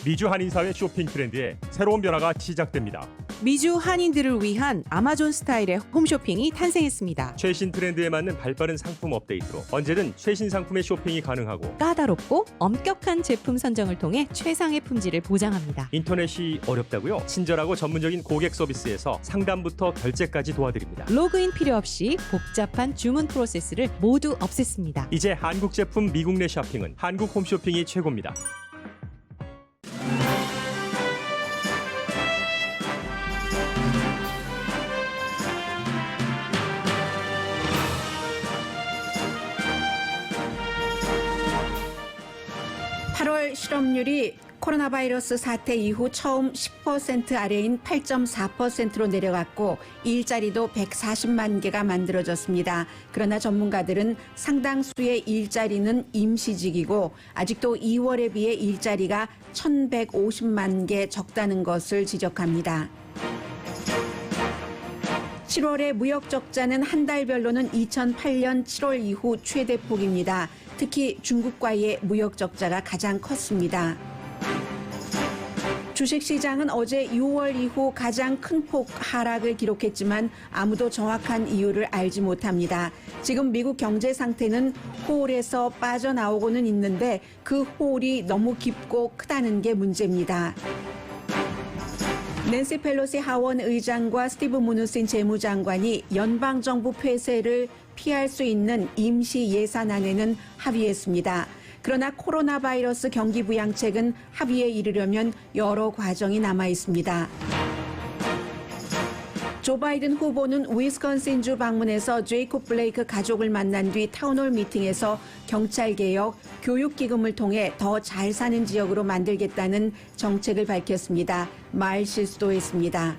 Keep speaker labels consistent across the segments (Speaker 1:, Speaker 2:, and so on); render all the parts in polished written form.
Speaker 1: 미주 한인사회 쇼핑 트렌드에 새로운 변화가 시작됩니다.
Speaker 2: 미주 한인들을 위한 아마존 스타일의 홈쇼핑이 탄생했습니다.
Speaker 1: 최신 트렌드에 맞는 발빠른 상품 업데이트로 언제든 최신 상품의 쇼핑이 가능하고
Speaker 2: 까다롭고 엄격한 제품 선정을 통해 최상의 품질을 보장합니다.
Speaker 1: 인터넷이 어렵다고요? 친절하고 전문적인 고객 서비스에서 상담부터 결제까지 도와드립니다.
Speaker 2: 로그인 필요 없이 복잡한 주문 프로세스를 모두 없앴습니다.
Speaker 1: 이제 한국 제품 미국 내 쇼핑은 한국 홈쇼핑이 최고입니다.
Speaker 3: 실업률이 코로나 바이러스 사태 이후 처음 10% 아래인 8.4%로 내려갔고 일자리도 140만 개가 만들어졌습니다. 그러나 전문가들은 상당수의 일자리는 임시직이고 아직도 2월에 비해 일자리가 1,150만 개 적다는 것을 지적합니다. 7월의 무역 적자는 한 달별로는 2008년 7월 이후 최대폭입니다. 특히 중국과의 무역 적자가 가장 컸습니다. 주식시장은 어제 6월 이후 가장 큰 폭 하락을 기록했지만 아무도 정확한 이유를 알지 못합니다. 지금 미국 경제 상태는 홀에서 빠져나오고는 있는데 그 홀이 너무 깊고 크다는 게 문제입니다. 낸시 펠로시 하원 의장과 스티브 무누신 재무장관이 연방정부 폐쇄를 피할 수 있는 임시 예산안에는 합의했습니다. 그러나 코로나 바이러스 경기 부양책은 합의에 이르려면 여러 과정이 남아 있습니다. 조 바이든 후보는 위스콘신주 방문해서 제이콥 블레이크 가족을 만난 뒤 타운홀 미팅에서 경찰개혁, 교육기금을 통해 더 잘 사는 지역으로 만들겠다는 정책을 밝혔습니다. 말 실수도 했습니다.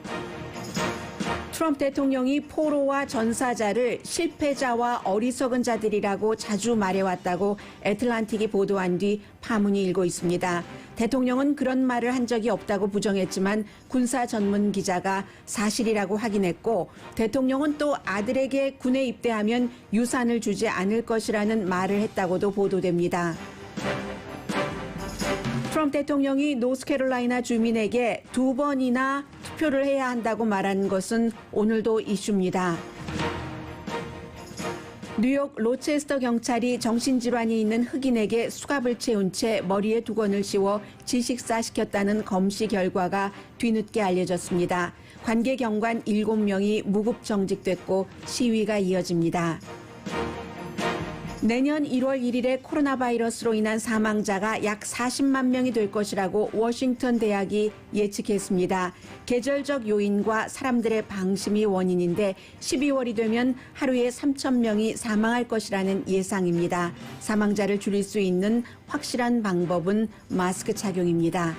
Speaker 3: 트럼프 대통령이 포로와 전사자를 실패자와 어리석은 자들이라고 자주 말해왔다고 애틀란틱이 보도한 뒤 파문이 일고 있습니다. 대통령은 그런 말을 한 적이 없다고 부정했지만 군사 전문 기자가 사실이라고 확인했고 대통령은 또 아들에게 군에 입대하면 유산을 주지 않을 것이라는 말을 했다고도 보도됩니다. 트럼프 대통령이 노스캐롤라이나 주민에게 2번이나 투표를 해야 한다고 말한 것은 오늘도 이슈입니다. 뉴욕 로체스터 경찰이 정신질환이 있는 흑인에게 수갑을 채운 채 머리에 두건을 씌워 질식사시켰다는 검시 결과가 뒤늦게 알려졌습니다. 관계 경관 7명이 무급 정직됐고 시위가 이어집니다. 내년 1월 1일에 코로나 바이러스로 인한 사망자가 약 40만 명이 될 것이라고 워싱턴 대학이 예측했습니다. 계절적 요인과 사람들의 방심이 원인인데 12월이 되면 하루에 3천 명이 사망할 것이라는 예상입니다. 사망자를 줄일 수 있는 확실한 방법은 마스크 착용입니다.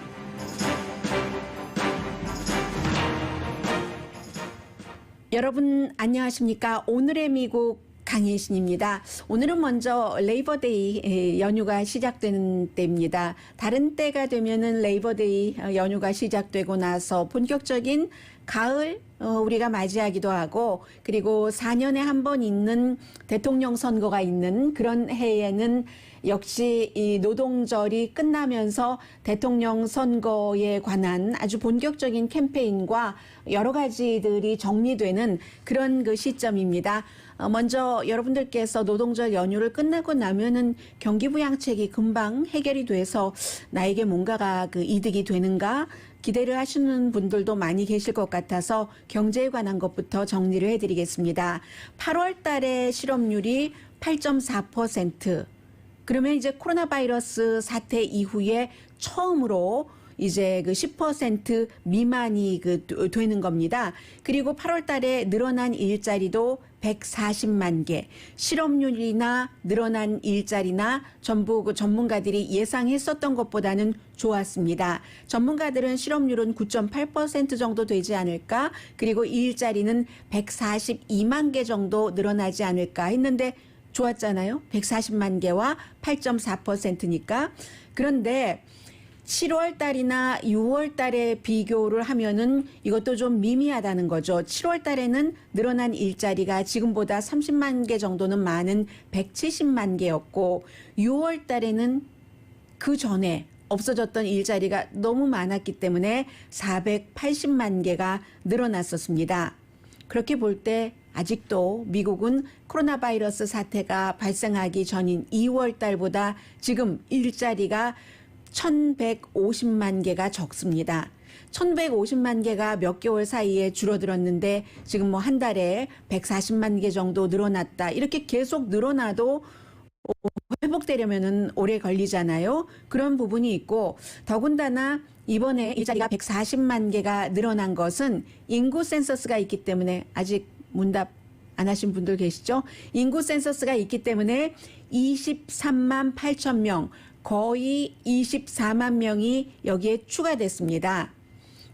Speaker 3: 여러분 안녕하십니까? 오늘의 미국 강혜신입니다. 오늘은 먼저 레이버데이 연휴가 시작되는 때입니다. 다른 때가 되면은 레이버데이 연휴가 시작되고 나서 본격적인 가을 우리가 맞이하기도 하고 그리고 4년에 한 번 있는 대통령 선거가 있는 그런 해에는 역시 이 노동절이 끝나면서 대통령 선거에 관한 아주 본격적인 캠페인과 여러 가지들이 정리되는 그런 그 시점입니다. 먼저 여러분들께서 노동절 연휴를 끝나고 나면은 경기부양책이 금방 해결이 돼서 나에게 뭔가가 그 이득이 되는가 기대를 하시는 분들도 많이 계실 것 같아서 경제에 관한 것부터 정리를 해드리겠습니다. 8월 달에 실업률이 8.4%. 그러면 이제 코로나 바이러스 사태 이후에 처음으로 이제 그 10% 미만이 되는 겁니다. 그리고 8월 달에 늘어난 일자리도 140만 개, 실업률이나 늘어난 일자리나 전부 그 전문가들이 예상했었던 것보다는 좋았습니다. 전문가들은 실업률은 9.8% 정도 되지 않을까, 그리고 일자리는 142만 개 정도 늘어나지 않을까 했는데 좋았잖아요. 140만 개와 8.4%니까. 그런데 7월 달이나 6월 달에 비교를 하면은 이것도 좀 미미하다는 거죠. 7월 달에는 늘어난 일자리가 지금보다 30만 개 정도는 많은 170만 개였고 6월 달에는 그 전에 없어졌던 일자리가 너무 많았기 때문에 480만 개가 늘어났었습니다. 그렇게 볼 때 아직도 미국은 코로나 바이러스 사태가 발생하기 전인 2월 달보다 지금 일자리가 1150만 개가 적습니다. 1150만 개가 몇 개월 사이에 줄어들었는데 지금 뭐 한 달에 140만 개 정도 늘어났다. 이렇게 계속 늘어나도 회복되려면은 오래 걸리잖아요. 그런 부분이 있고 더군다나 이번에 일자리가 140만 개가 늘어난 것은 인구 센서스가 있기 때문에 아직 문답 안 하신 분들 계시죠? 인구 센서스가 있기 때문에 23만 8천 명, 거의 24만 명이 여기에 추가됐습니다.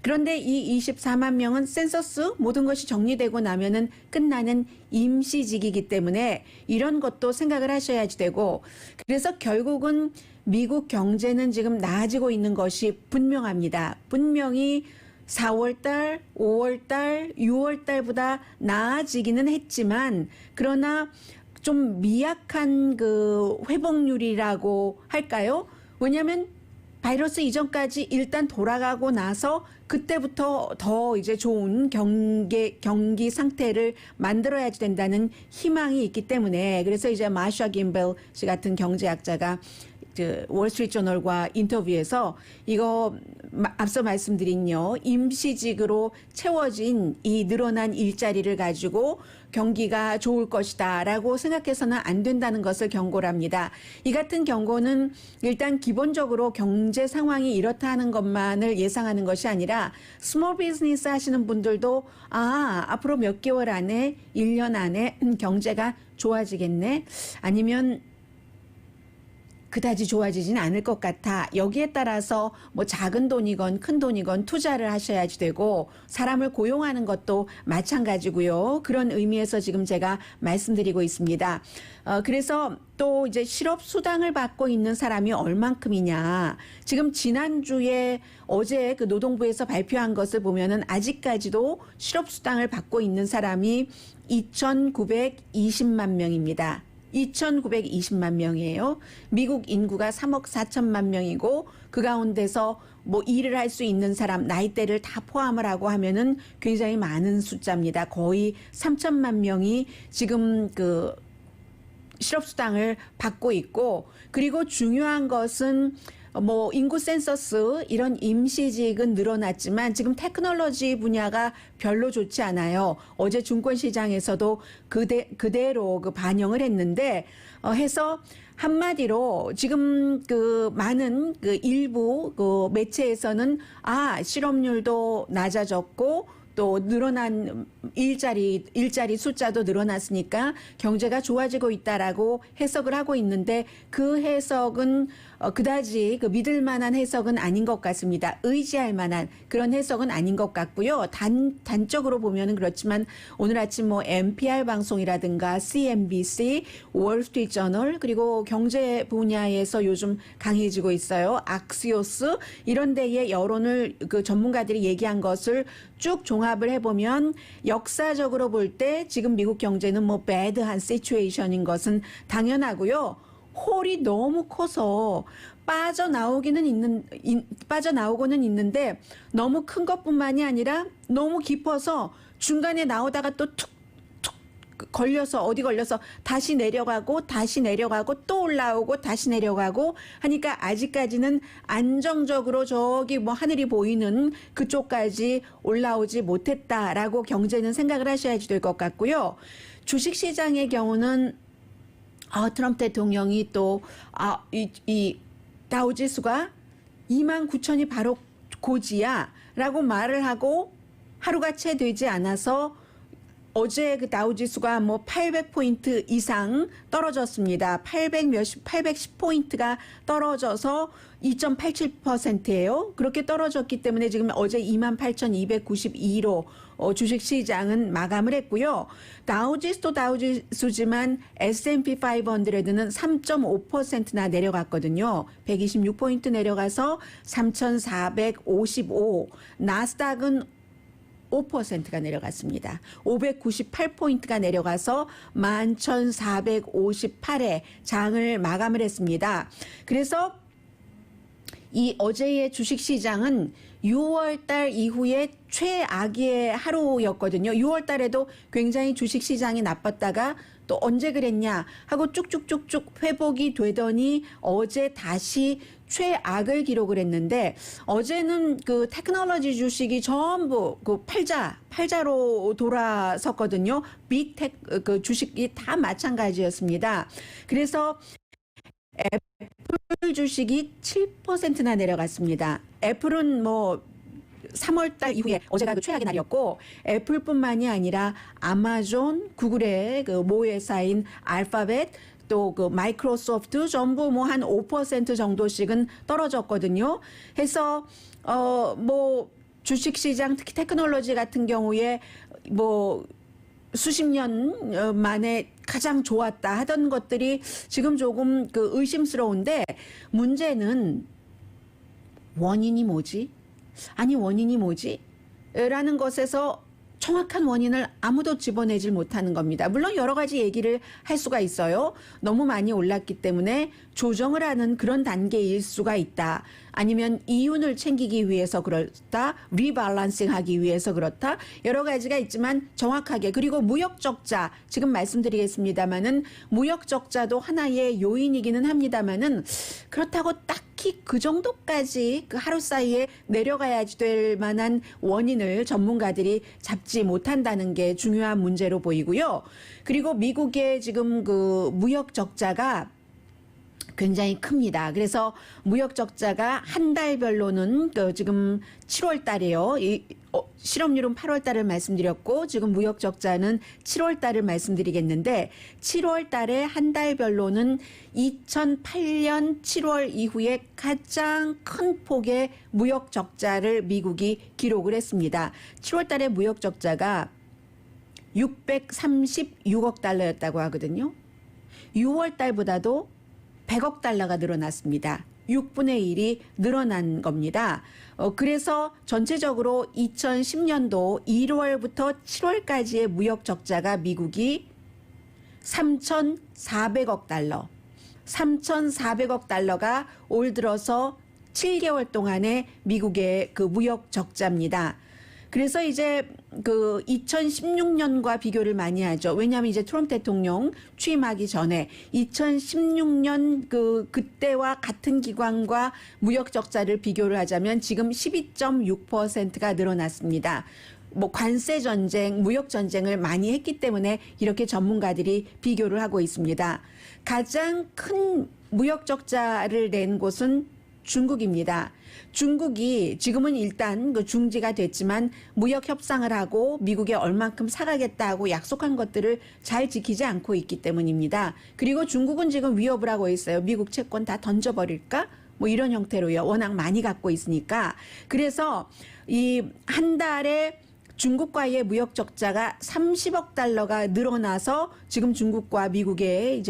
Speaker 3: 그런데 이 24만 명은 센서스 모든 것이 정리되고 나면은 끝나는 임시직이기 때문에 이런 것도 생각을 하셔야지 되고 그래서 결국은 미국 경제는 지금 나아지고 있는 것이 분명합니다. 분명히 4월달, 5월달, 6월달보다 나아지기는 했지만 그러나 좀 미약한 그 회복률이라고 할까요? 왜냐하면 바이러스 이전까지 일단 돌아가고 나서 그때부터 더 이제 좋은 경기 상태를 만들어야지 된다는 희망이 있기 때문에 그래서 이제 마샤 김벨 씨 같은 경제학자가 월스트리트저널과 인터뷰에서 이거 앞서 말씀드린요 임시직으로 채워진 이 늘어난 일자리를 가지고 경기가 좋을 것이다라고 생각해서는 안 된다는 것을 경고를 합니다. 이 같은 경고는 일단 기본적으로 경제 상황이 이렇다 하는 것만을 예상하는 것이 아니라 스몰 비즈니스 하시는 분들도 앞으로 몇 개월 안에 1년 안에 경제가 좋아지겠네 아니면 그다지 좋아지진 않을 것 같아. 여기에 따라서 뭐 작은 돈이건 큰 돈이건 투자를 하셔야지 되고 사람을 고용하는 것도 마찬가지고요. 그런 의미에서 지금 제가 말씀드리고 있습니다. 그래서 또 이제 실업수당을 받고 있는 사람이 얼만큼이냐. 지금 지난주에 어제 그 노동부에서 발표한 것을 보면은 아직까지도 실업수당을 받고 있는 사람이 2,920만 명입니다. 2,920만 명이에요. 미국 인구가 3억 4천만 명이고 그 가운데서 뭐 일을 할 수 있는 사람 나이대를 다 포함을 하고 하면은 굉장히 많은 숫자입니다. 거의 3천만 명이 지금 그 실업수당을 받고 있고 그리고 중요한 것은 뭐 인구 센서스 이런 임시직은 늘어났지만 지금 테크놀로지 분야가 별로 좋지 않아요. 어제 증권시장에서도 그대로 그 반영을 했는데 해서 한마디로 지금 그 많은 그 일부 그 매체에서는 실업률도 낮아졌고 또 늘어난 일자리 숫자도 늘어났으니까 경제가 좋아지고 있다라고 해석을 하고 있는데 그 해석은 그다지 그 믿을 만한 해석은 아닌 것 같습니다. 의지할 만한 그런 해석은 아닌 것 같고요. 단적으로 보면은 그렇지만 오늘 아침 뭐 NPR 방송이라든가 CNBC, 월스트리트저널 그리고 경제 분야에서 요즘 강해지고 있어요. 악시오스 이런 데의 여론을 그 전문가들이 얘기한 것을 쭉 종합을 해보면 역사적으로 볼 때 지금 미국 경제는 뭐 배드한 시츄에이션인 것은 당연하고요. 홀이 너무 커서 빠져나오고는 있는데 너무 큰 것뿐만이 아니라 너무 깊어서 중간에 나오다가 또 툭 걸려서 어디 걸려서 다시 내려가고 또 올라오고 다시 내려가고 하니까 아직까지는 안정적으로 저기 뭐 하늘이 보이는 그쪽까지 올라오지 못했다라고 경제는 생각을 하셔야지 될 것 같고요. 주식시장의 경우는 트럼프 대통령이 또 이 다우지수가 29,000이 바로 고지야라고 말을 하고 하루가 채 되지 않아서 어제 그 다우지수가 뭐 800포인트 이상 떨어졌습니다. 810포인트가 떨어져서 2.87%예요. 그렇게 떨어졌기 때문에 지금 어제 28,292로 주식시장은 마감을 했고요. 다우지수도 다우지수지만 S&P 500는 3.5%나 내려갔거든요. 126포인트 내려가서 3,455. 나스닥은 5%가 내려갔습니다. 598포인트가 내려가서 11,458에 장을 마감을 했습니다. 그래서 이 어제의 주식시장은 6월달 이후에 최악의 하루였거든요. 6월달에도 굉장히 주식시장이 나빴다가 또 언제 그랬냐 하고 쭉쭉쭉쭉 회복이 되더니 어제 다시 최악을 기록을 했는데, 어제는 그 테크놀로지 주식이 전부 그 팔자로 돌아섰거든요. 빅텍 그 주식이 다 마찬가지였습니다. 그래서 애플 주식이 7%나 내려갔습니다. 애플은 뭐 3월달 이후에 어제가 그 최악의 날이었고, 애플뿐만이 아니라 아마존, 구글의 그 모회사인 알파벳, 또 그 마이크로소프트 전부 뭐 한 5% 정도씩은 떨어졌거든요. 해서 뭐 주식시장 특히 테크놀로지 같은 경우에 뭐 수십 년 만에 가장 좋았다 하던 것들이 지금 조금 그 의심스러운데, 문제는 원인이 뭐지? 원인이 뭐지? 라는 것에서 정확한 원인을 아무도 집어내질 못하는 겁니다. 물론 여러 가지 얘기를 할 수가 있어요. 너무 많이 올랐기 때문에 조정을 하는 그런 단계일 수가 있다. 아니면 이윤을 챙기기 위해서 그렇다. 리밸런싱 하기 위해서 그렇다. 여러 가지가 있지만 정확하게, 그리고 무역 적자 지금 말씀드리겠습니다마는 무역 적자도 하나의 요인이기는 합니다마는 그렇다고 딱히 그 정도까지 그 하루 사이에 내려가야지 될 만한 원인을 전문가들이 잡지 못한다는 게 중요한 문제로 보이고요. 그리고 미국의 지금 그 무역 적자가 굉장히 큽니다. 그래서 무역 적자가 한 달별로는 그 지금 7월 달에요. 실업률은 8월 달을 말씀드렸고, 지금 무역 적자는 7월 달을 말씀드리겠는데, 7월 달에 한 달별로는 2008년 7월 이후에 가장 큰 폭의 무역 적자를 미국이 기록을 했습니다. 7월 달에 무역 적자가 636억 달러였다고 하거든요. 6월 달보다도 100억 달러가 늘어났습니다. 6분의 1이 늘어난 겁니다. 그래서 전체적으로 2010년도 1월부터 7월까지의 무역 적자가 미국이 3,400억 달러, 3,400억 달러가 올 들어서 7개월 동안의 미국의 그 무역 적자입니다. 그래서 이제 그 2016년과 비교를 많이 하죠. 왜냐하면 이제 트럼프 대통령 취임하기 전에 2016년 그때와 같은 기간과 무역 적자를 비교를 하자면 지금 12.6%가 늘어났습니다. 뭐 관세 전쟁, 무역 전쟁을 많이 했기 때문에 이렇게 전문가들이 비교를 하고 있습니다. 가장 큰 무역 적자를 낸 곳은 중국입니다. 중국이 지금은 일단 그 중지가 됐지만 무역 협상을 하고 미국에 얼만큼 사가겠다고 약속한 것들을 잘 지키지 않고 있기 때문입니다. 그리고 중국은 지금 위협을 하고 있어요. 미국 채권 다 던져버릴까? 뭐 이런 형태로요. 워낙 많이 갖고 있으니까. 그래서 이 한 달에 중국과의 무역 적자가 30억 달러가 늘어나서 지금 중국과 미국의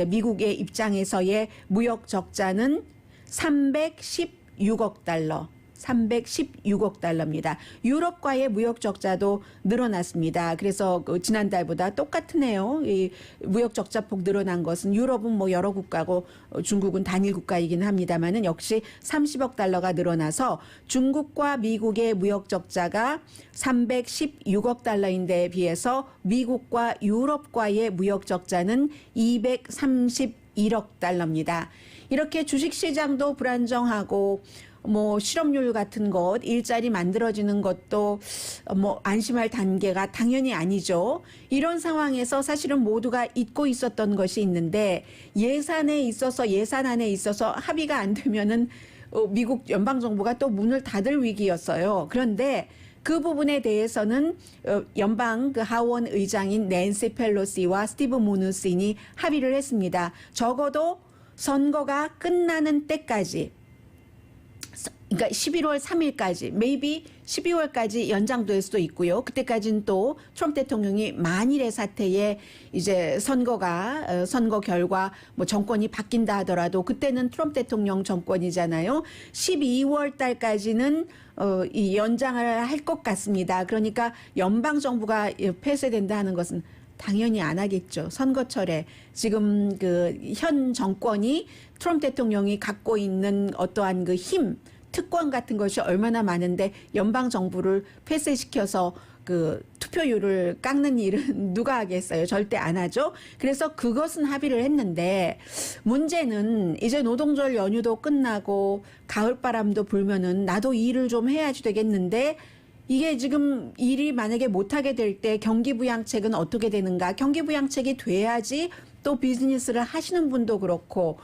Speaker 3: 입장에서의 무역 적자는 316억 달러. 316억 달러입니다. 유럽과의 무역 적자도 늘어났습니다. 그래서 지난달보다 똑같으네요. 이 무역 적자폭 늘어난 것은 유럽은 뭐 여러 국가고 중국은 단일 국가이긴 합니다만은 역시 30억 달러가 늘어나서 중국과 미국의 무역 적자가 316억 달러인데 비해서 미국과 유럽과의 무역 적자는 231억 달러입니다. 이렇게 주식시장도 불안정하고 뭐 실업률 같은 것, 일자리 만들어지는 것도 뭐 안심할 단계가 당연히 아니죠. 이런 상황에서 사실은 모두가 잊고 있었던 것이 있는데, 예산 안에 있어서 합의가 안 되면은 미국 연방정부가 또 문을 닫을 위기였어요. 그런데 그 부분에 대해서는 연방 그 하원 의장인 낸시 펠로시와 스티브 무누신이 합의를 했습니다. 적어도 선거가 끝나는 때까지, 그러니까 11월 3일까지, maybe 12월까지 연장될 수도 있고요. 그때까지는 또 트럼프 대통령이 만일의 사태에 이제 선거 결과 뭐 정권이 바뀐다 하더라도 그때는 트럼프 대통령 정권이잖아요. 12월 달까지는 이 연장을 할 것 같습니다. 그러니까 연방 정부가 폐쇄된다 하는 것은 당연히 안 하겠죠. 선거철에 지금 그 현 정권이 트럼프 대통령이 갖고 있는 어떠한 그 힘, 특권 같은 것이 얼마나 많은데 연방 정부를 폐쇄시켜서 그 투표율을 깎는 일은 누가 하겠어요? 절대 안 하죠. 그래서 그것은 합의를 했는데 문제는 이제 노동절 연휴도 끝나고 가을바람도 불면은 나도 일을 좀 해야지 되겠는데 이게 지금 일이 만약에 못하게 될 때 경기부양책은 어떻게 되는가? 경기부양책이 돼야지 또 비즈니스를 하시는 분도 그렇고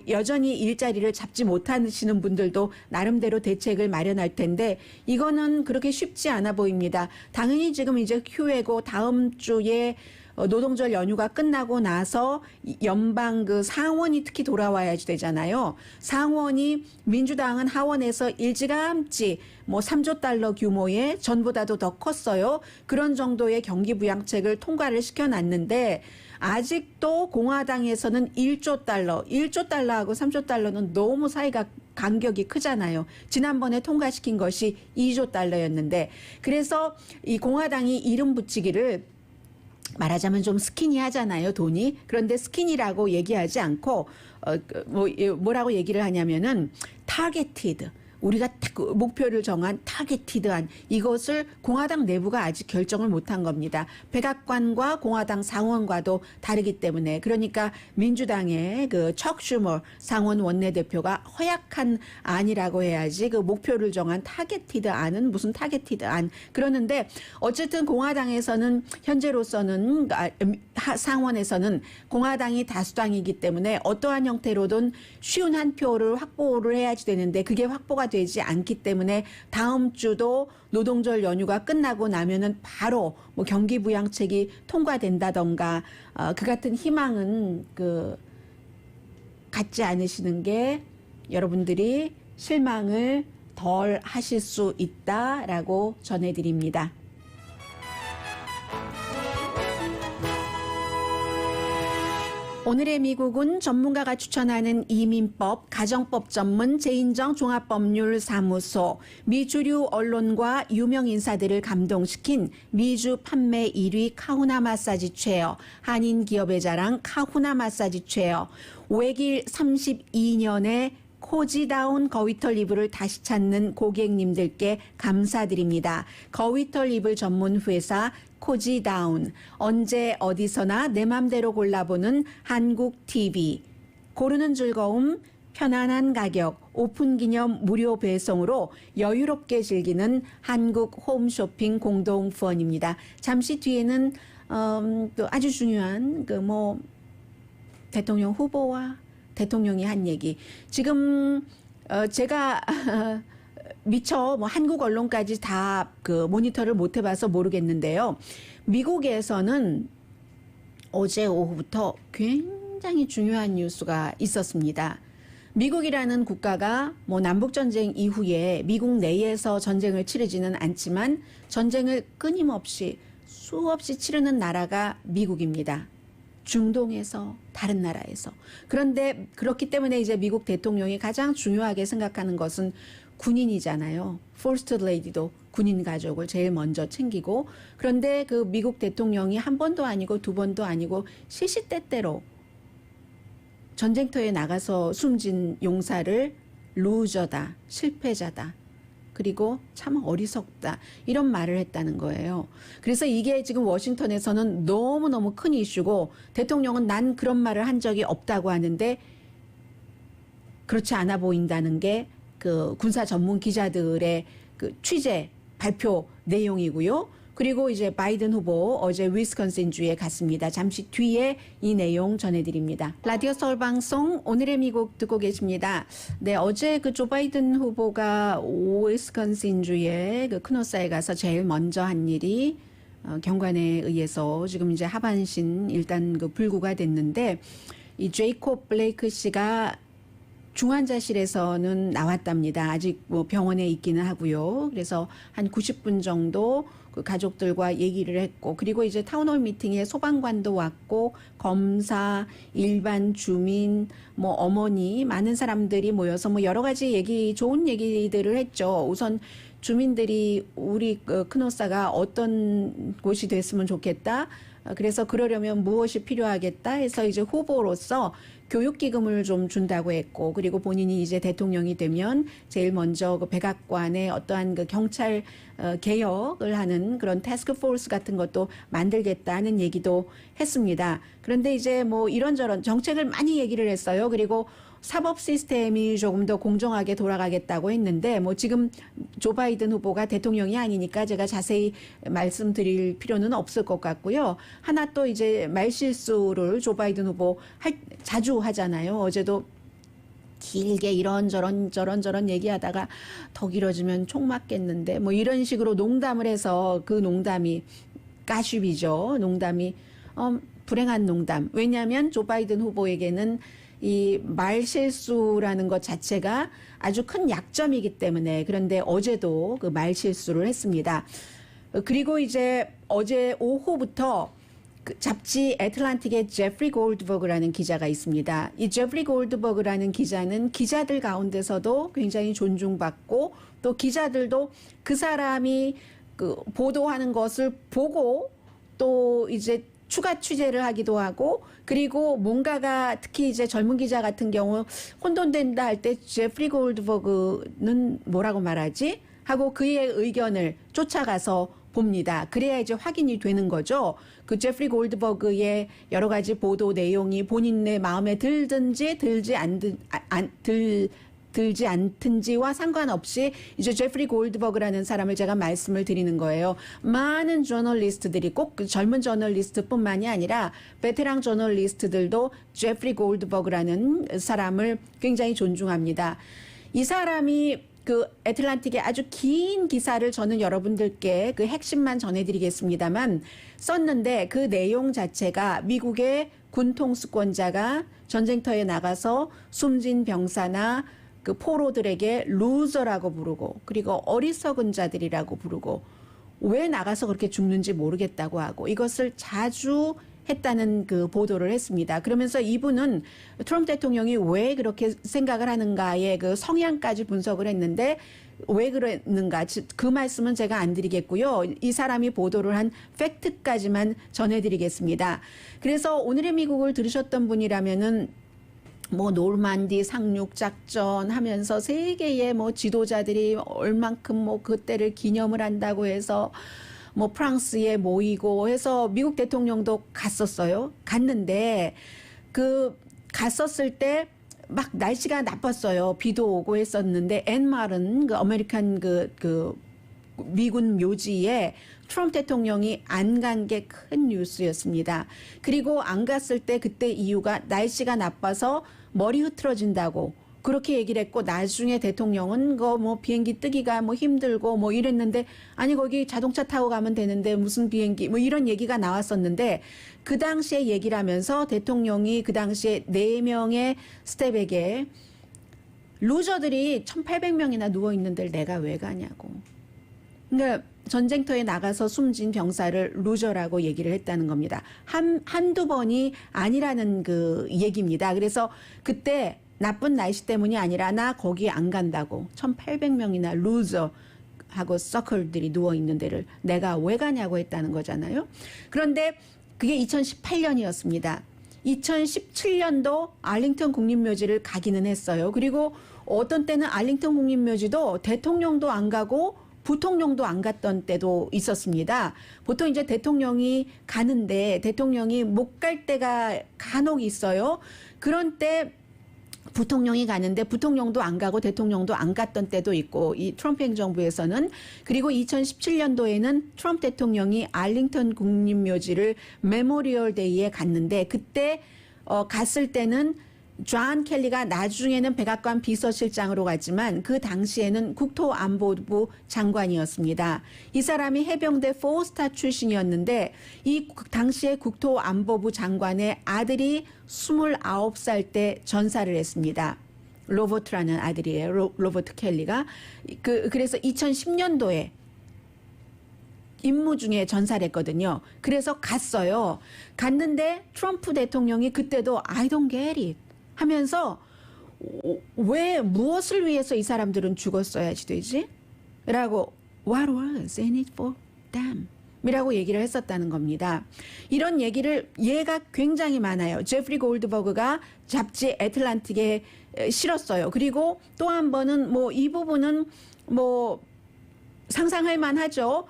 Speaker 3: 여전히 일자리를 잡지 못하시는 분들도 나름대로 대책을 마련할 텐데 이거는 그렇게 쉽지 않아 보입니다. 당연히 지금 이제 휴회고 다음 주에 노동절 연휴가 끝나고 나서 연방 그 상원이 특히 돌아와야지 되잖아요. 상원이 민주당은 하원에서 일찌감치 뭐 3조 달러 규모의 전보다도 더 컸어요. 그런 정도의 경기부양책을 통과를 시켜놨는데 아직도 공화당에서는 1조 달러하고 3조 달러는 너무 사이가 간격이 크잖아요. 지난번에 통과시킨 것이 2조 달러였는데 그래서 이 공화당이 이름 붙이기를 말하자면 좀 스키니하잖아요, 돈이. 그런데 스키니라고 얘기하지 않고 뭐라고 얘기를 하냐면은 타겟티드. 우리가 딱 목표를 정한 타겟티드한 이것을 공화당 내부가 아직 결정을 못한 겁니다. 백악관과 공화당 상원과도 다르기 때문에 그러니까 민주당의 그 척 슈머 상원 원내대표가 허약한 안이라고 해야지 그 목표를 정한 타겟티드 안은 무슨 타겟티드 안 그러는데 어쨌든 공화당에서는 현재로서는 상원에서는 공화당이 다수당이기 때문에 어떠한 형태로든 쉬운 한 표를 확보를 해야지 되는데 그게 확보가 되지 않기 때문에 다음 주도 노동절 연휴가 끝나고 나면은 바로 뭐 경기부양책이 통과된다던가 그 같은 희망은 갖지 않으시는 게 여러분들이 실망을 덜 하실 수 있다라고 전해드립니다. 오늘의 미국은 전문가가 추천하는 이민법, 가정법 전문 제인정 종합법률사무소, 미주류 언론과 유명 인사들을 감동시킨 미주 판매 1위 카후나 마사지 체어, 한인 기업의 자랑 카후나 마사지 체어, 외길 32년의 코지다운 거위털 이불을 다시 찾는 고객님들께 감사드립니다. 거위털 이불 전문 회사 코지다운, 언제 어디서나 내 맘대로 골라보는 한국 TV, 고르는 즐거움, 편안한 가격, 오픈 기념 무료 배송으로 여유롭게 즐기는 한국 홈쇼핑 공동 후원입니다. 잠시 뒤에는 또 아주 중요한 대통령 후보와 대통령이 한 얘기. 지금 제가 미처 한국 언론까지 다 모니터를 못 해봐서 모르겠는데요. 미국에서는 어제 오후부터 굉장히 중요한 뉴스가 있었습니다. 미국이라는 국가가 남북전쟁 이후에 미국 내에서 전쟁을 치르지는 않지만 전쟁을 끊임없이 수없이 치르는 나라가 미국입니다. 중동에서 다른 나라에서. 그런데 그렇기 때문에 이제 미국 대통령이 가장 중요하게 생각하는 것은 군인이잖아요. 퍼스트 레이디도 군인 가족을 제일 먼저 챙기고 그런데 그 미국 대통령이 한 번도 아니고 두 번도 아니고 시시때때로 전쟁터에 나가서 숨진 용사를 루저다, 실패자다. 그리고 참 어리석다 이런 말을 했다는 거예요. 그래서 이게 지금 워싱턴에서는 너무너무 큰 이슈고 대통령은 난 그런 말을 한 적이 없다고 하는데 그렇지 않아 보인다는 게 군사 전문 기자들의 취재 발표 내용이고요. 그리고 이제 바이든 후보 어제 위스콘신주에 갔습니다. 잠시 뒤에 이 내용 전해드립니다. 라디오 서울 방송 오늘의 미국 듣고 계십니다. 네, 어제 조 바이든 후보가 위스콘신주의 크노사에 가서 제일 먼저 한 일이 경관에 의해서 지금 이제 하반신 일단 불구가 됐는데 이 제이콥 블레이크 씨가 중환자실에서는 나왔답니다. 아직 병원에 있기는 하고요. 그래서 한 90분 정도 가족들과 얘기를 했고 그리고 이제 타운홀 미팅에 소방관도 왔고 검사, 일반 주민, 어머니 많은 사람들이 모여서 여러 가지 좋은 얘기들을 했죠. 우선 주민들이 우리 크노사가 어떤 곳이 됐으면 좋겠다. 그래서 그러려면 무엇이 필요하겠다 해서 이제 후보로서 교육기금을 좀 준다고 했고, 그리고 본인이 이제 대통령이 되면 제일 먼저 그 백악관의 어떠한 그 경찰 개혁을 하는 그런 태스크포스 같은 것도 만들겠다는 얘기도 했습니다. 그런데 이제 뭐 이런저런 정책을 많이 얘기를 했어요. 그리고 사법 시스템이 조금 더 공정하게 돌아가겠다고 했는데, 뭐 지금 조 바이든 후보가 대통령이 아니니까 제가 자세히 말씀드릴 필요는 없을 것 같고요. 하나 또 이제 말실수를 조 바이든 후보 자주 하잖아요. 어제도 길게 저런 얘기하다가 더 길어지면 총 맞겠는데 뭐 이런 식으로 농담을 해서 그 농담이 가십이죠. 농담이 불행한 농담. 왜냐하면 조 바이든 후보에게는 이 말실수라는 것 자체가 아주 큰 약점이기 때문에. 그런데 어제도 그 말실수를 했습니다. 그리고 이제 어제 오후부터 그 잡지 애틀란틱의 제프리 골드버그라는 기자가 있습니다. 이 제프리 골드버그라는 기자는 기자들 가운데서도 굉장히 존중받고, 또 기자들도 그 사람이 그 보도하는 것을 보고 또 이제 추가 취재를 하기도 하고, 그리고 뭔가가 특히 이제 젊은 기자 같은 경우 혼돈된다 할 때 제프리 골드버그는 뭐라고 말하지? 하고 그의 의견을 쫓아가서 봅니다. 그래야 이제 확인이 되는 거죠. 그 제프리 골드버그의 여러 가지 보도 내용이 본인의 마음에 들든지 들지 않든지와 상관없이 이제 제프리 골드버그라는 사람을 제가 말씀을 드리는 거예요. 많은 저널리스트들이 꼭 젊은 저널리스트뿐만이 아니라 베테랑 저널리스트들도 제프리 골드버그라는 사람을 굉장히 존중합니다. 이 사람이 그 애틀란틱의 아주 긴 기사를 저는 여러분들께 그 핵심만 전해드리겠습니다만 썼는데, 그 내용 자체가 미국의 군 통수권자가 전쟁터에 나가서 숨진 병사나 그 포로들에게 루저라고 부르고, 그리고 어리석은 자들이라고 부르고, 왜 나가서 그렇게 죽는지 모르겠다고 하고, 이것을 자주 했다는 그 보도를 했습니다. 그러면서 이분은 트럼프 대통령이 왜 그렇게 생각을 하는가의 그 성향까지 분석을 했는데, 왜 그랬는가 그 말씀은 제가 안 드리겠고요. 이 사람이 보도를 한 팩트까지만 전해드리겠습니다. 그래서 오늘의 미국을 들으셨던 분이라면은 뭐 노르만디 상륙 작전 하면서 세계의 뭐 지도자들이 얼만큼 뭐 그때를 기념을 한다고 해서 뭐 프랑스에 모이고 해서 미국 대통령도 갔었어요. 갔는데 그 갔었을 때 막 날씨가 나빴어요. 비도 오고 했었는데 엔마른 그 아메리칸 그 미군 묘지에 트럼프 대통령이 안 간 게 큰 뉴스였습니다. 그리고 안 갔을 때 그때 이유가 날씨가 나빠서 머리 흐트러진다고 그렇게 얘기를 했고, 나중에 대통령은 뭐 비행기 뜨기가 뭐 힘들고 뭐 이랬는데, 아니 거기 자동차 타고 가면 되는데 무슨 비행기 뭐 이런 얘기가 나왔었는데, 그 당시에 얘기를 하면서 대통령이 그 당시에 4명의 스텝에게 루저들이 1,800명이나 누워 있는 데를 내가 왜 가냐고. 그러니까 전쟁터에 나가서 숨진 병사를 루저라고 얘기를 했다는 겁니다. 한두 번이 아니라는 그 얘기입니다. 그래서 그때 나쁜 날씨 때문이 아니라 나 거기 안 간다고 1,800명이나 루저하고 서클들이 누워있는 데를 내가 왜 가냐고 했다는 거잖아요. 그런데 그게 2018년이었습니다. 2017년도 알링턴 국립묘지를 가기는 했어요. 그리고 어떤 때는 알링턴 국립묘지도 대통령도 안 가고 부통령도 안 갔던 때도 있었습니다. 보통 이제 대통령이 가는데 대통령이 못 갈 때가 간혹 있어요. 그런 때 부통령이 가는데 부통령도 안 가고 대통령도 안 갔던 때도 있고, 이 트럼프 행정부에서는. 그리고 2017년도에는 트럼프 대통령이 알링턴 국립묘지를 메모리얼 데이에 갔는데, 그때 갔을 때는 존 켈리가 나중에는 백악관 비서실장으로 갔지만 그 당시에는 국토안보부 장관이었습니다. 이 사람이 해병대 4스타 출신이었는데 이 당시에 국토안보부 장관의 아들이 29살 때 전사를 했습니다. 로버트라는 아들이에요. 로버트 켈리가. 그래서 2010년도에 임무 중에 전사를 했거든요. 그래서 갔어요. 갔는데 트럼프 대통령이 그때도 I don't get it 하면서 왜 무엇을 위해서 이 사람들은 죽었어야지 되지? 라고 What was in it for them? 이라고 얘기를 했었다는 겁니다. 이런 얘기를 얘가 굉장히 많아요. 제프리 골드버그가 잡지 애틀란틱에 실었어요. 그리고 또 한 번은 뭐 이 부분은 뭐 상상할 만하죠.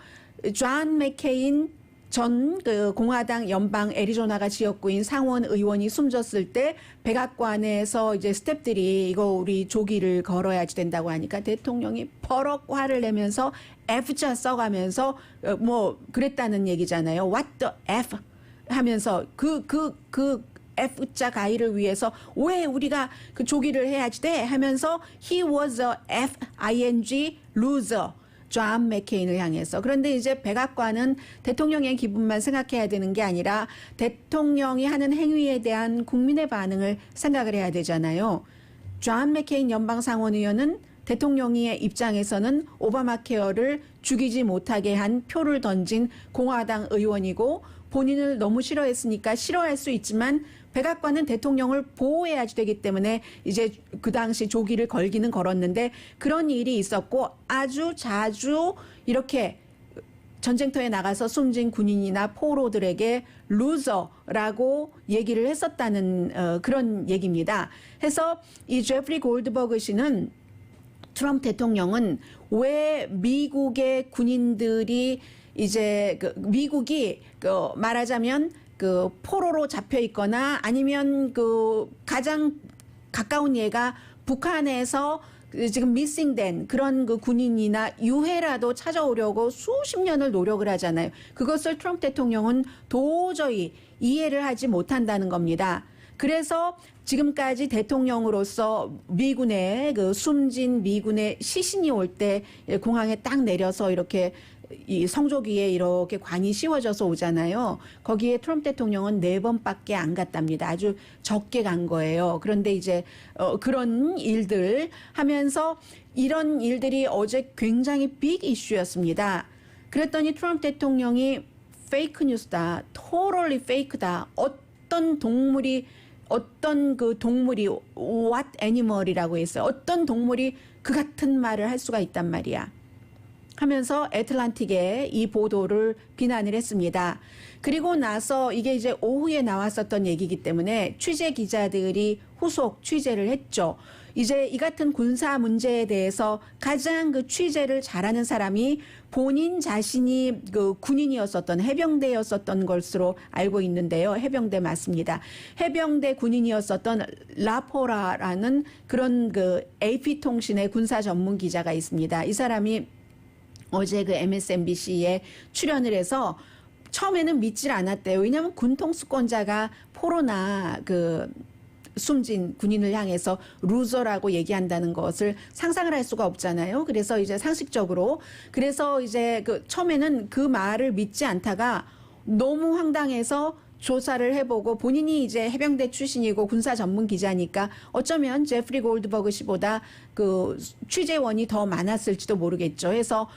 Speaker 3: 존 맥케인 전 그 공화당 연방 애리조나가 지역구인 상원 의원이 숨졌을 때 백악관에서 이제 스태프들이 이거 우리 조기를 걸어야지 된다고 하니까 대통령이 버럭 화를 내면서 F자 써가면서 뭐 그랬다는 얘기잖아요. What the F 하면서 그 F자 가이를 위해서 왜 우리가 그 조기를 해야지 돼 하면서 he was a F-I-N-G loser. 존 맥케인을 향해서. 그런데 이제 백악관은 대통령의 기분만 생각해야 되는 게 아니라 대통령이 하는 행위에 대한 국민의 반응을 생각을 해야 되잖아요. 존 맥케인 연방상원의원은 대통령의 입장에서는 오바마 케어를 죽이지 못하게 한 표를 던진 공화당 의원이고 본인을 너무 싫어했으니까 싫어할 수 있지만 백악관은 대통령을 보호해야지 되기 때문에 이제 그 당시 조기를 걸기는 걸었는데 그런 일이 있었고 아주 자주 이렇게 전쟁터에 나가서 숨진 군인이나 포로들에게 루저라고 얘기를 했었다는 그런 얘기입니다. 해서 이 제프리 골드버그 씨는 트럼프 대통령은 왜 미국의 군인들이 이제 그 미국이 그 말하자면 그 포로로 잡혀 있거나 아니면 그 가장 가까운 예가 북한에서 지금 미싱된 그런 그 군인이나 유해라도 찾아오려고 수십 년을 노력을 하잖아요. 그것을 트럼프 대통령은 도저히 이해를 하지 못한다는 겁니다. 그래서 지금까지 대통령으로서 미군의 그 숨진 미군의 시신이 올 때 공항에 딱 내려서 이렇게 이 성조기에 이렇게 관이 씌워져서 오잖아요. 거기에 트럼프 대통령은 4번밖에 안 갔답니다. 아주 적게 간 거예요. 그런데 이제 그런 일들 하면서 이런 일들이 어제 굉장히 빅 이슈였습니다. 그랬더니 트럼프 대통령이 페이크 뉴스다. totally fake다. 어떤 그 동물이 what animal이라고 했어요. 어떤 동물이 그 같은 말을 할 수가 있단 말이야. 하면서 애틀란틱에 이 보도를 비난을 했습니다. 그리고 나서 이게 이제 오후에 나왔었던 얘기이기 때문에 취재 기자들이 후속 취재를 했죠. 이제 이 같은 군사 문제에 대해서 가장 그 취재를 잘하는 사람이 본인 자신이 그 군인이었었던 해병대였었던 것으로 알고 있는데요. 해병대 맞습니다. 해병대 군인이었었던 라포라라는 그런 그 AP통신의 군사 전문 기자가 있습니다. 이 사람이 어제 그 MSNBC에 출연을 해서 처음에는 믿질 않았대요. 왜냐하면 군통수권자가 포로나 그 숨진 군인을 향해서 루저라고 얘기한다는 것을 상상을 할 수가 없잖아요. 그래서 이제 상식적으로 그래서 이제 그 처음에는 그 말을 믿지 않다가 너무 황당해서 조사를 해보고 본인이 이제 해병대 출신이고 군사 전문 기자니까 어쩌면 제프리 골드버그 씨보다 그 취재원이 더 많았을지도 모르겠죠. 해서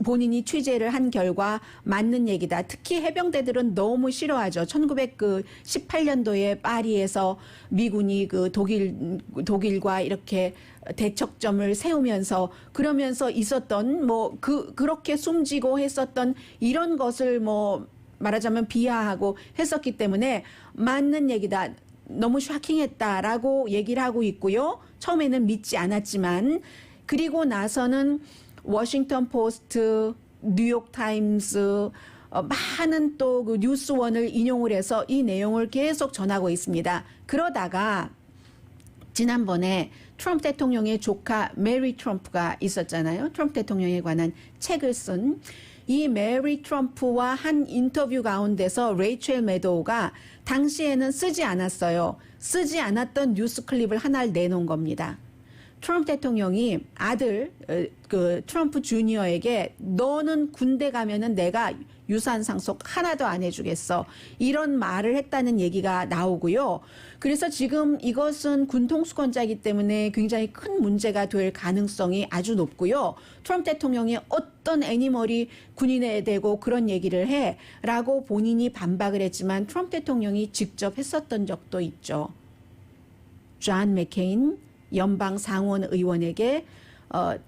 Speaker 3: 본인이 취재를 한 결과 맞는 얘기다. 특히 해병대들은 너무 싫어하죠. 1918년도에 파리에서 미군이 그 독일과 이렇게 대척점을 세우면서 그러면서 있었던 뭐 그렇게 숨지고 했었던 이런 것을 뭐 말하자면 비하하고 했었기 때문에 맞는 얘기다. 너무 쇼킹했다라고 얘기를 하고 있고요. 처음에는 믿지 않았지만 그리고 나서는 워싱턴 포스트, 뉴욕 타임스 많은 또 그 뉴스원을 인용을 해서 이 내용을 계속 전하고 있습니다. 그러다가 지난번에 트럼프 대통령의 조카 메리 트럼프가 있었잖아요. 트럼프 대통령에 관한 책을 쓴 이 메리 트럼프와 한 인터뷰 가운데서 레이첼 매도우가 당시에는 쓰지 않았어요. 쓰지 않았던 뉴스 클립을 하나를 내놓은 겁니다. 트럼프 대통령이 아들 그 트럼프 주니어에게 너는 군대 가면은 내가 유산 상속 하나도 안 해주겠어. 이런 말을 했다는 얘기가 나오고요. 그래서 지금 이것은 군통수권자이기 때문에 굉장히 큰 문제가 될 가능성이 아주 높고요. 트럼프 대통령이 어떤 애니멀이 군인에 대고 그런 얘기를 해라고 본인이 반박을 했지만 트럼프 대통령이 직접 했었던 적도 있죠. 존 맥케인 연방 상원 의원에게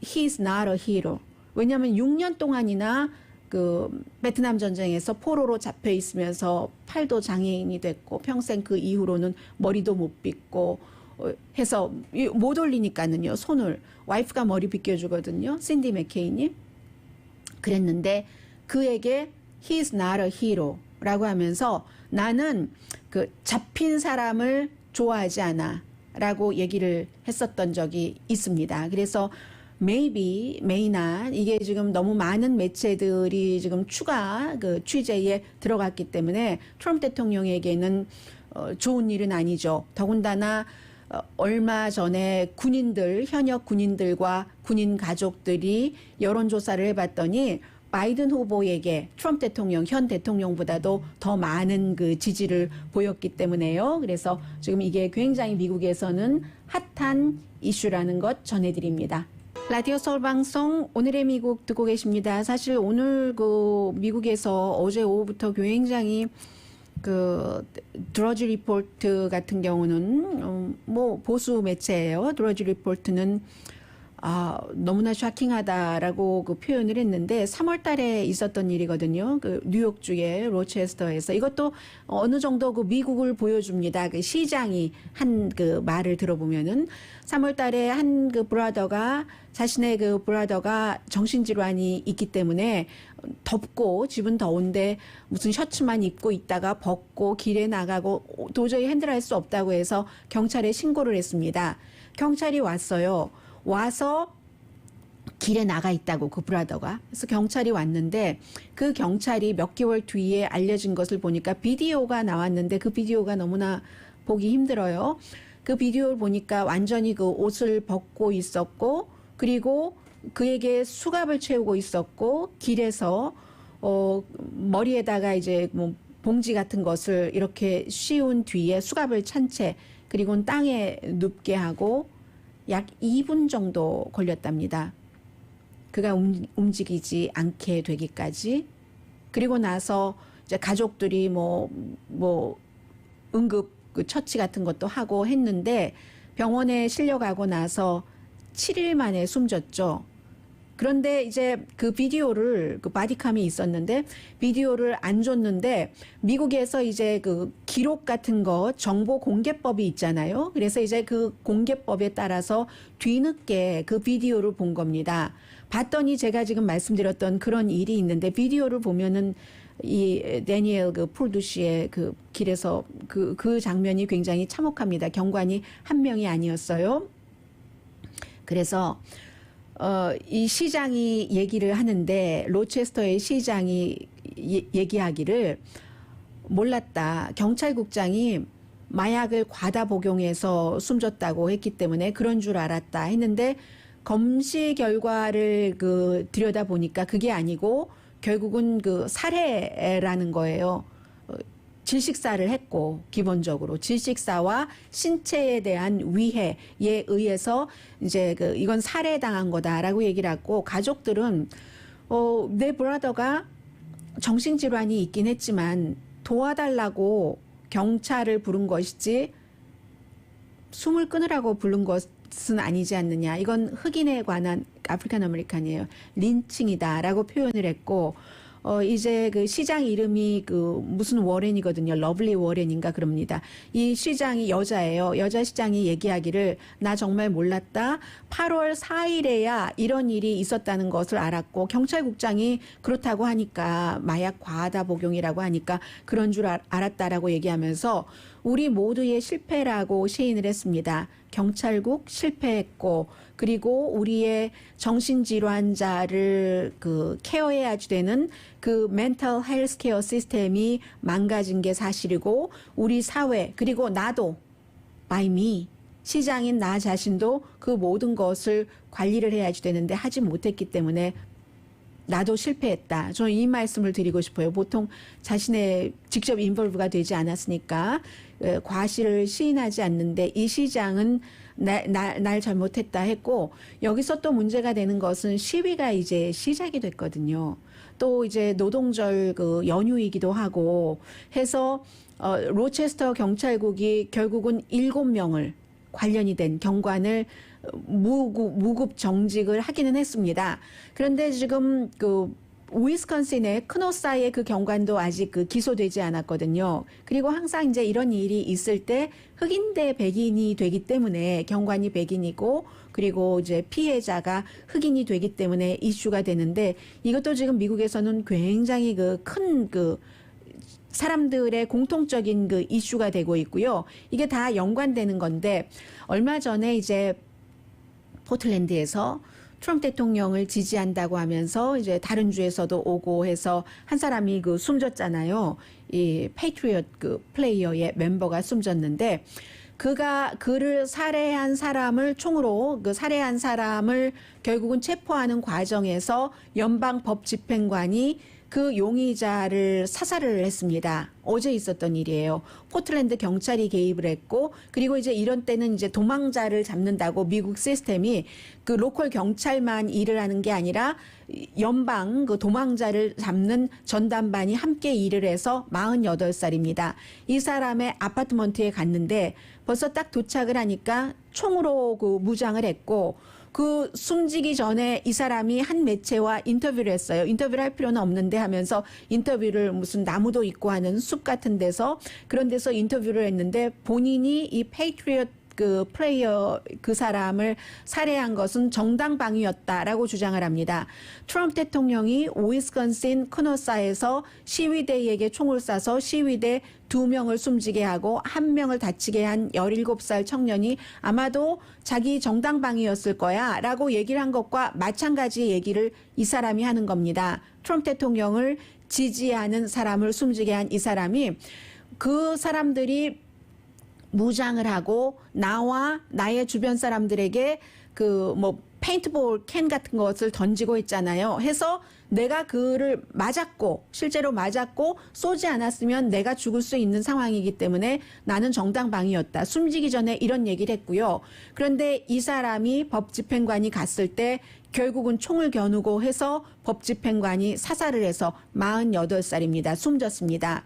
Speaker 3: he's not a hero. 왜냐하면 6년 동안이나 그 베트남 전쟁에서 포로로 잡혀 있으면서 팔도 장애인이 됐고 평생 그 이후로는 머리도 못 빗고 해서 못 올리니까는요. 손을 와이프가 머리 빗겨주거든요. 신디 맥케인이. 그랬는데 그에게 He's not a hero라고 하면서 나는 그 잡힌 사람을 좋아하지 않아라고 얘기를 했었던 적이 있습니다. 그래서 maybe, may not 이게 지금 너무 많은 매체들이 지금 추가 그 취재에 들어갔기 때문에 트럼프 대통령에게는 좋은 일은 아니죠. 더군다나 얼마 전에 군인들, 현역 군인들과 군인 가족들이 여론조사를 해봤더니 바이든 후보에게 트럼프 대통령, 현 대통령보다도 더 많은 그 지지를 보였기 때문에요. 그래서 지금 이게 굉장히 미국에서는 핫한 이슈라는 것 전해드립니다. 라디오 서울 방송 오늘의 미국 듣고 계십니다. 사실 오늘 그 미국에서 어제 오후부터 굉장히 그 드러지 리포트 같은 경우는 뭐 보수 매체예요. 드러지 리포트는 너무나 쇼킹하다라고 그 표현을 했는데 3월 달에 있었던 일이거든요. 그 뉴욕주의 로체스터에서 이것도 어느 정도 그 미국을 보여줍니다. 그 시장이 한 그 말을 들어보면은 3월 달에 한 그 브라더가 자신의 그 브라더가 정신질환이 있기 때문에 덥고 집은 더운데 무슨 셔츠만 입고 있다가 벗고 길에 나가고 도저히 핸들할 수 없다고 해서 경찰에 신고를 했습니다. 경찰이 왔어요. 와서 길에 나가 있다고 그 브라더가. 그래서 경찰이 왔는데 그 경찰이 몇 개월 뒤에 알려진 것을 보니까 비디오가 나왔는데 그 비디오가 너무나 보기 힘들어요. 그 비디오를 보니까 완전히 그 옷을 벗고 있었고 그리고 그에게 수갑을 채우고 있었고 길에서 머리에다가 이제 뭐 봉지 같은 것을 이렇게 씌운 뒤에 수갑을 찬 채 그리고는 땅에 눕게 하고 약 2분 정도 걸렸답니다. 그가 움직이지 않게 되기까지. 그리고 나서 이제 가족들이 뭐 응급 그 처치 같은 것도 하고 했는데 병원에 실려가고 나서 7일 만에 숨졌죠. 그런데 이제 그 비디오를 그 바디캄이 있었는데 비디오를 안 줬는데 미국에서 이제 그 기록 같은 거 정보 공개법이 있잖아요. 그래서 이제 그 공개법에 따라서 뒤늦게 그 비디오를 본 겁니다. 봤더니 제가 지금 말씀드렸던 그런 일이 있는데 비디오를 보면은 이 데니엘 그 폴두시의 그 길에서 그 장면이 굉장히 참혹합니다. 경관이 한 명이 아니었어요. 그래서 이 시장이 얘기를 하는데 로체스터의 시장이 얘기하기를 몰랐다. 경찰국장이 마약을 과다 복용해서 숨졌다고 했기 때문에 그런 줄 알았다 했는데 검시 결과를 그 들여다 보니까 그게 아니고 결국은 그 살해라는 거예요. 질식사를 했고 기본적으로 질식사와 신체에 대한 위해에 의해서 이제 그 이건 살해당한 거다라고 얘기를 하고 가족들은 내 브라더가 정신질환이 있긴 했지만 도와달라고 경찰을 부른 것이지 숨을 끊으라고 부른 것은 아니지 않느냐. 이건 흑인에 관한 아프리칸 아메리칸이에요. 린칭이다라고 표현을 했고 이제 그 시장 이름이 그 무슨 워렌이거든요. 러블리 워렌인가 그럽니다. 이 시장이 여자예요. 여자 시장이 얘기하기를 나 정말 몰랐다. 8월 4일에야 이런 일이 있었다는 것을 알았고 경찰국장이 그렇다고 하니까 마약 과다 복용이라고 하니까 그런 줄 알았다라고 얘기하면서 우리 모두의 실패라고 시인을 했습니다. 경찰국 실패했고 그리고 우리의 정신질환자를 그 케어해야 되는 그 멘탈 헬스 케어 시스템이 망가진 게 사실이고 우리 사회 그리고 나도 by me 시장인 나 자신도 그 모든 것을 관리를 해야지 되는데 하지 못했기 때문에 나도 실패했다. 저는 이 말씀을 드리고 싶어요. 보통 자신의 직접 인볼브가 되지 않았으니까 과실을 시인하지 않는데 이 시장은 날 잘못했다 했고 여기서 또 문제가 되는 것은 시위가 이제 시작이 됐거든요. 또 이제 노동절 그 연휴이기도 하고 해서 로체스터 경찰국이 결국은 7명을 관련이 된 경관을 무급 정직을 하기는 했습니다. 그런데 지금 그 위스콘신의 크노사의 그 경관도 아직 그 기소되지 않았거든요. 그리고 항상 이제 이런 일이 있을 때 흑인 대 백인이 되기 때문에 경관이 백인이고 그리고 이제 피해자가 흑인이 되기 때문에 이슈가 되는데 이것도 지금 미국에서는 굉장히 그 큰 그 사람들의 공통적인 그 이슈가 되고 있고요. 이게 다 연관되는 건데 얼마 전에 이제 포틀랜드에서 트럼프 대통령을 지지한다고 하면서 이제 다른 주에서도 오고 해서 한 사람이 그 숨졌잖아요. 이 페이트리엇 그 플레이어의 멤버가 숨졌는데 그를 살해한 사람을 총으로 그 살해한 사람을 결국은 체포하는 과정에서 연방 법집행관이 그 용의자를 사살을 했습니다. 어제 있었던 일이에요. 포틀랜드 경찰이 개입을 했고 그리고 이제 이런 때는 이제 도망자를 잡는다고 미국 시스템이 그 로컬 경찰만 일을 하는 게 아니라 연방 그 도망자를 잡는 전담반이 함께 일을 해서 48살입니다. 이 사람의 아파트먼트에 갔는데 벌써 딱 도착을 하니까 총으로 그 무장을 했고 그 숨지기 전에 이 사람이 한 매체와 인터뷰를 했어요. 인터뷰를 할 필요는 없는데 하면서 인터뷰를 무슨 나무도 있고 하는 숲 같은 데서 그런 데서 인터뷰를 했는데 본인이 이 페이트리엇 그 플레이어 그 사람을 살해한 것은 정당방위였다라고 주장을 합니다. 트럼프 대통령이 위스콘신 크노사에서 시위대에게 총을 쏴서 시위대 2명을 숨지게 하고 1명을 다치게 한 17살 청년이 아마도 자기 정당방위였을 거야 라고 얘기를 한 것과 마찬가지 얘기를 이 사람이 하는 겁니다. 트럼프 대통령을 지지하는 사람을 숨지게 한 이 사람이 그 사람들이 무장을 하고 나와 나의 주변 사람들에게 그 뭐 페인트볼 캔 같은 것을 던지고 있잖아요. 해서 내가 그를 맞았고 실제로 맞았고 쏘지 않았으면 내가 죽을 수 있는 상황이기 때문에 나는 정당방위였다. 숨지기 전에 이런 얘기를 했고요. 그런데 이 사람이 법집행관이 갔을 때 결국은 총을 겨누고 해서 법집행관이 사살을 해서 48살입니다. 숨졌습니다.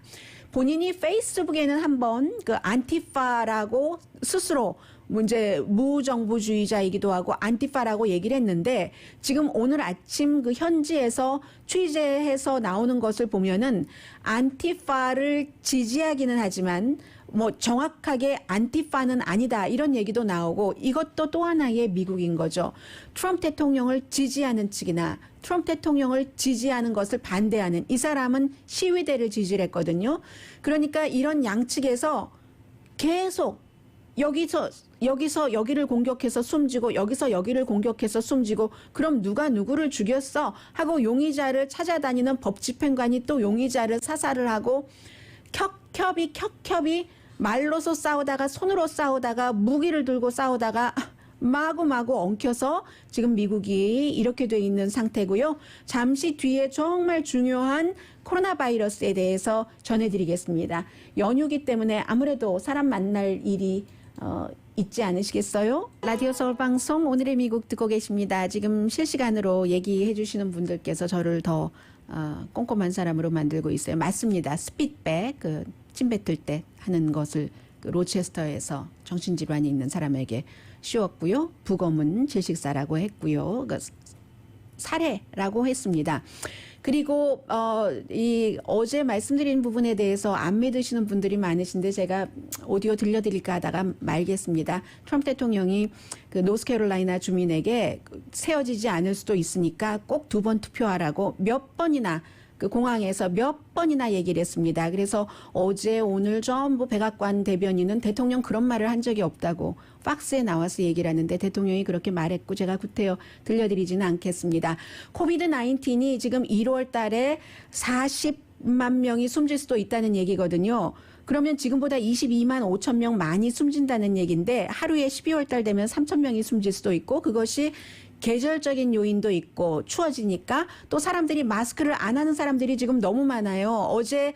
Speaker 3: 본인이 페이스북에는 한번 그 안티파라고 스스로 이제 무정부주의자이기도 하고 안티파라고 얘기를 했는데 지금 오늘 아침 그 현지에서 취재해서 나오는 것을 보면은 안티파를 지지하기는 하지만 뭐 정확하게 안티파는 아니다 이런 얘기도 나오고 이것도 또 하나의 미국인 거죠. 트럼프 대통령을 지지하는 측이나 트럼프 대통령을 지지하는 것을 반대하는 이 사람은 시위대를 지지를 했거든요. 그러니까 이런 양측에서 계속 여기서 여기를 공격해서 숨지고 여기서 여기를 공격해서 숨지고 그럼 누가 누구를 죽였어 하고 용의자를 찾아다니는 법집행관이 또 용의자를 사살을 하고 켜켜이 말로서 싸우다가 손으로 싸우다가 무기를 들고 싸우다가 마구마구 엉켜서 지금 미국이 이렇게 돼 있는 상태고요. 잠시 뒤에 정말 중요한 코로나 바이러스에 대해서 전해드리겠습니다. 연휴기 때문에 아무래도 사람 만날 일이 있지 않으시겠어요? 라디오 서울 방송 오늘의 미국 듣고 계십니다. 지금 실시간으로 얘기해 주시는 분들께서 저를 더 꼼꼼한 사람으로 만들고 있어요. 맞습니다. 스피드백, 침 뱉을 때 하는 것을 그 로체스터에서 정신질환이 있는 사람에게 씌웠고요. 부검은 질식사라고 했고요. 살해라고 했습니다. 그리고 이 어제 말씀드린 부분에 대해서 안 믿으시는 분들이 많으신데 제가 오디오 들려드릴까 하다가 말겠습니다. 트럼프 대통령이 그 노스캐롤라이나 주민에게 세워지지 않을 수도 있으니까 꼭 2번 투표하라고 몇 번이나 그 공항에서 몇 번이나 얘기를 했습니다. 그래서 어제 오늘 전부 백악관 대변인은 대통령 그런 말을 한 적이 없다고 팍스에 나와서 얘기를 하는데 대통령이 그렇게 말했고 제가 구태여 들려드리지는 않겠습니다. 코비드 19이 지금 1월 달에 40만 명이 숨질 수도 있다는 얘기거든요. 그러면 지금보다 22만 5천 명 많이 숨진다는 얘기인데 하루에 12월 달 되면 3천 명이 숨질 수도 있고 그것이 계절적인 요인도 있고 추워지니까 또 사람들이 마스크를 안 하는 사람들이 지금 너무 많아요. 어제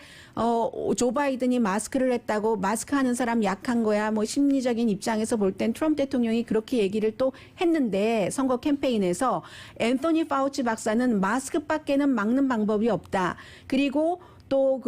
Speaker 3: 조 바이든이 마스크를 했다고 마스크 하는 사람 약한 거야. 뭐 심리적인 입장에서 볼 땐 트럼프 대통령이 그렇게 얘기를 또 했는데 선거 캠페인에서 앤토니 파우치 박사는 마스크밖에는 막는 방법이 없다. 그리고 또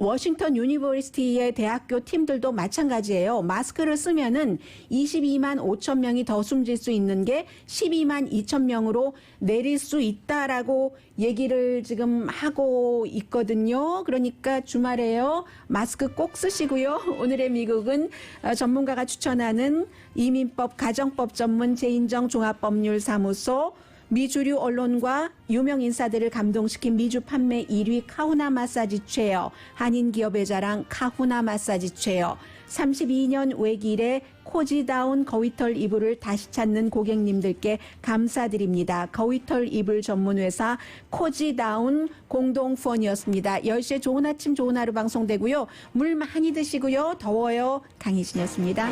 Speaker 3: 워싱턴 유니버시티의 대학교 팀들도 마찬가지예요. 마스크를 쓰면은 22만 5천 명이 더 숨질 수 있는 게 12만 2천 명으로 내릴 수 있다라고 얘기를 지금 하고 있거든요. 그러니까 주말에요. 마스크 꼭 쓰시고요. 오늘의 미국은 전문가가 추천하는 이민법 가정법 전문 제인정 종합법률사무소 미주류 언론과 유명 인사들을 감동시킨 미주 판매 1위 카후나 마사지 체어, 한인 기업의 자랑 카후나 마사지 체어, 32년 외길에 코지다운 거위털 이불을 다시 찾는 고객님들께 감사드립니다. 거위털 이불 전문회사 코지다운 공동후원이었습니다. 10시에 좋은 아침 좋은 하루 방송되고요. 물 많이 드시고요. 더워요. 강희진이었습니다.